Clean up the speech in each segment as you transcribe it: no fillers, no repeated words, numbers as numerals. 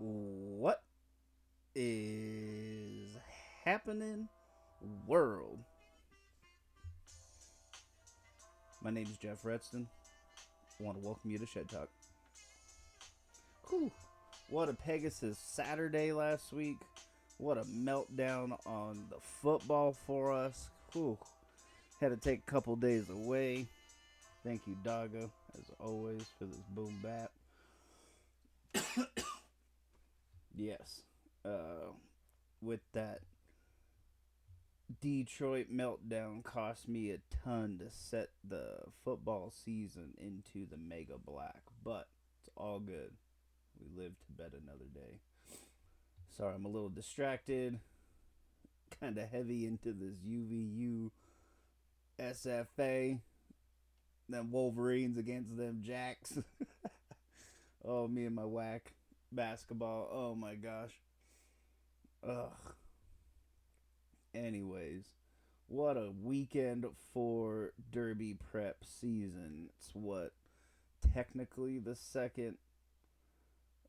What is happening, world? My name is Jeff Redston. I want to welcome you to ShedTalk. Whew. What a Pegasus Saturday last week. What a meltdown on the football for us. Whew. Had to take a couple days away. Thank you, Doggo, as always, for this boom bap. Yes. With that Detroit meltdown cost me a ton to set the football season into the mega black, but it's all good. We live to bet another day. Sorry, I'm a little distracted. Kind of heavy into this UVU SFA. Them Wolverines against them Jacks. Oh, me and my whack basketball. Oh my gosh. Ugh. Anyways, what a weekend for Derby prep season. It's what technically the second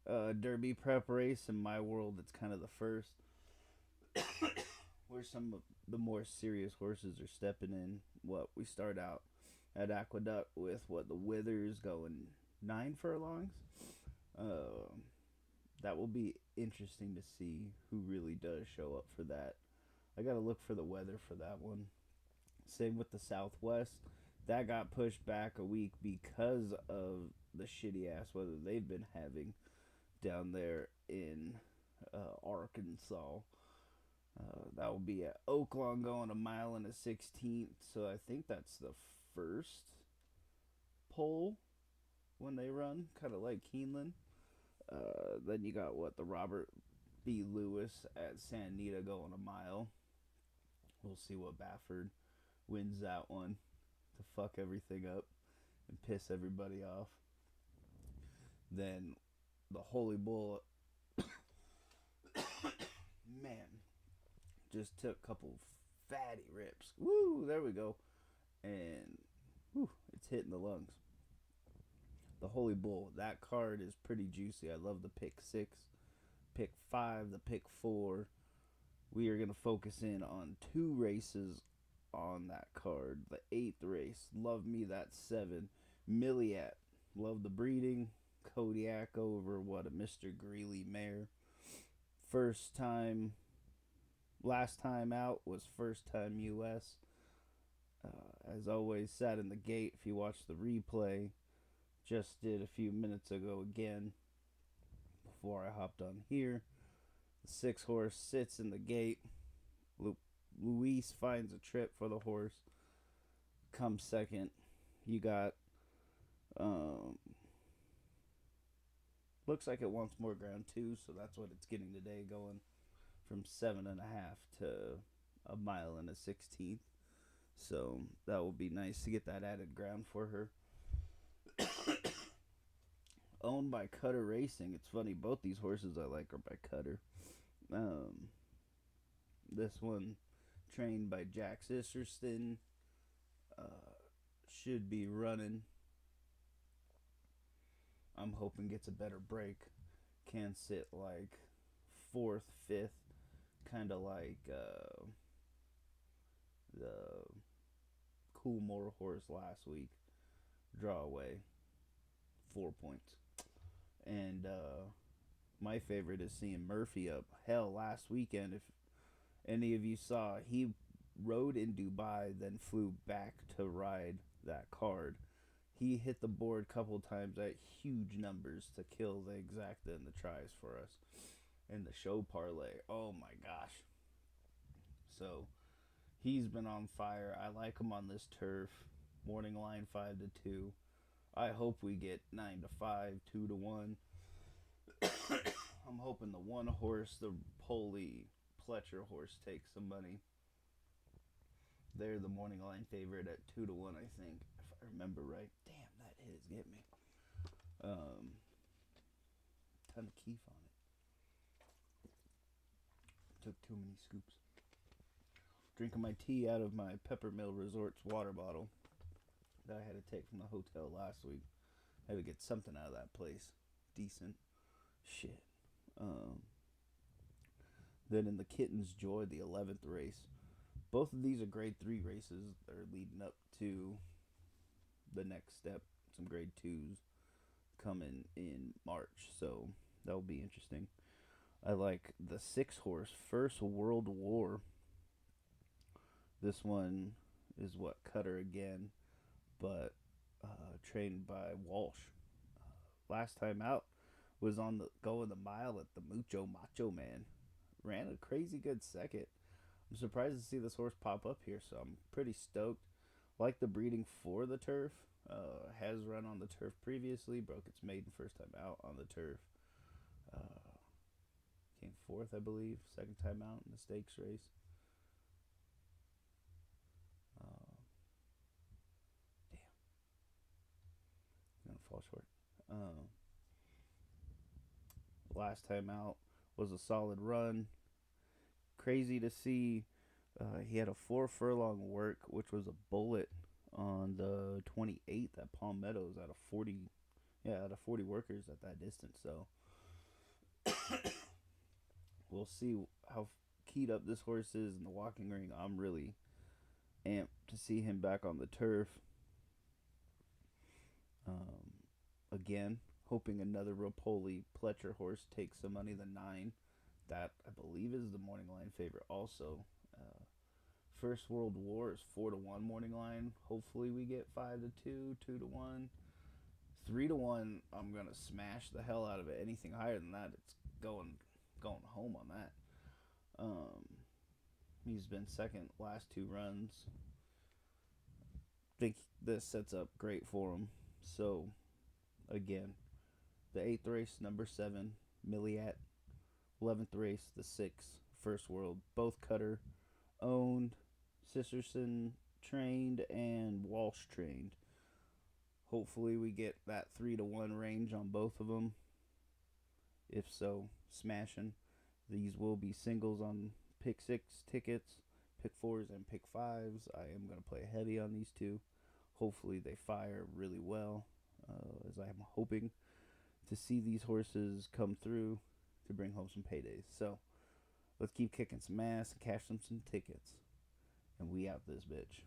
Derby prep race in my world. It's kind of the first where some of the more serious horses are stepping in. What we start out at Aqueduct with what the Withers going 9 furlongs. Uh, that will be interesting to see who really does show up for that. I gotta look for the weather for that one. Same with the Southwest. That got pushed back a week because of the shitty ass weather they've been having down there in Arkansas. That will be at Oaklawn going a mile and a 16th. So I think that's the first pole when they run, kind of like Keeneland. Then you got what the Robert B. Lewis at San Anita going a mile. We'll see what Bafford wins that one to fuck everything up and piss everybody off. Then the Holy Bull, man, just took a couple fatty rips. Woo, there we go. And whew, it's hitting the lungs. The Holy Bull, that card is pretty juicy. I love the pick 6, pick 5, the pick 4. We are going to focus in on 2 races on that card. The 8th race, love me that 7. Milliat, love the breeding. Kodiak over what a Mr. Greeley mare. First time, last time out was first time US. As always, sat in the gate. If you watch the replay, just did a few minutes ago again before I hopped on here. The 6 horse sits in the gate. Luis finds a trip for the horse. Comes second. You got looks like it wants more ground too, so that's what it's getting today, going from 7.5 to a mile and a 16th. So that will be nice to get that added ground for her. Owned by Cutter Racing. It's funny, both these horses I like are by Cutter. This one trained by Jack Sisterston. Should be running. I'm hoping gets a better break. Can sit like 4th, 5th, kind of like the Coolmore horse last week. Draw away 4 points. And my favorite is seeing Murphy up. Hell, last weekend, if any of you saw, he rode in Dubai, then flew back to ride that card. He hit the board a couple times at huge numbers to kill the exacta and the tries for us. And the show parlay, oh my gosh. So he's been on fire. I like him on this turf. Morning line 5-2. I hope we get 9-5, 2-1. I'm hoping the one horse, the Polly Pletcher horse, takes some money. They're the morning line favorite at 2-1, I think, if I remember right. Damn, that hit is getting me. Ton of keef on it. Took too many scoops. Drinking my tea out of my Peppermill Resorts water bottle that I had to take from the hotel last week. I had to get something out of that place. Decent. Shit. Um, then in the Kitten's Joy, the 11th race. Both of these are grade 3 races that are leading up to the next step. Some grade 2s coming in March, so that'll be interesting. I like the 6 horse First World War. This one is what Cutter again, but trained by Walsh. Last time out was on the going the mile at the Mucho Macho Man. Ran a crazy good second. I'm surprised to see this horse pop up here, so I'm pretty stoked. Like the breeding for the turf. Has run on the turf previously, broke its maiden first time out on the turf. Uh, Came fourth, I believe, second time out in the stakes race. Uh, Damn, gonna fall short. Um, Last time out was a solid run. Crazy to see. He had a 4 furlong work, which was a bullet on the 28th at Palm Meadows out of 40. Yeah, out of 40 workers at that distance. So we'll see how keyed up this horse is in the walking ring. I'm really amped to see him back on the turf. Um, Again, hoping another Rapoli Pletcher horse takes some money. The 9, that I believe is the morning line favorite. Also, First World War is 4-1 morning line. Hopefully, we get 5-2, 2-1, 3-1. I'm gonna smash the hell out of it. Anything higher than that, it's going home on that. Um, he's been second last 2 runs. Think this sets up great for him. So, again, the 8th race, number 7, Milliat. 11th race, the 6, First World. Both Cutter owned, Sisterson trained, and Walsh trained. Hopefully, we get that 3-1 range on both of them. If so, smashing. These will be singles on pick 6 tickets, pick 4s, and pick 5s. I am going to play heavy on these two. Hopefully, they fire really well, as I am hoping to see these horses come through to bring home some paydays. So, let's keep kicking some ass and cash them some tickets. And we out this bitch.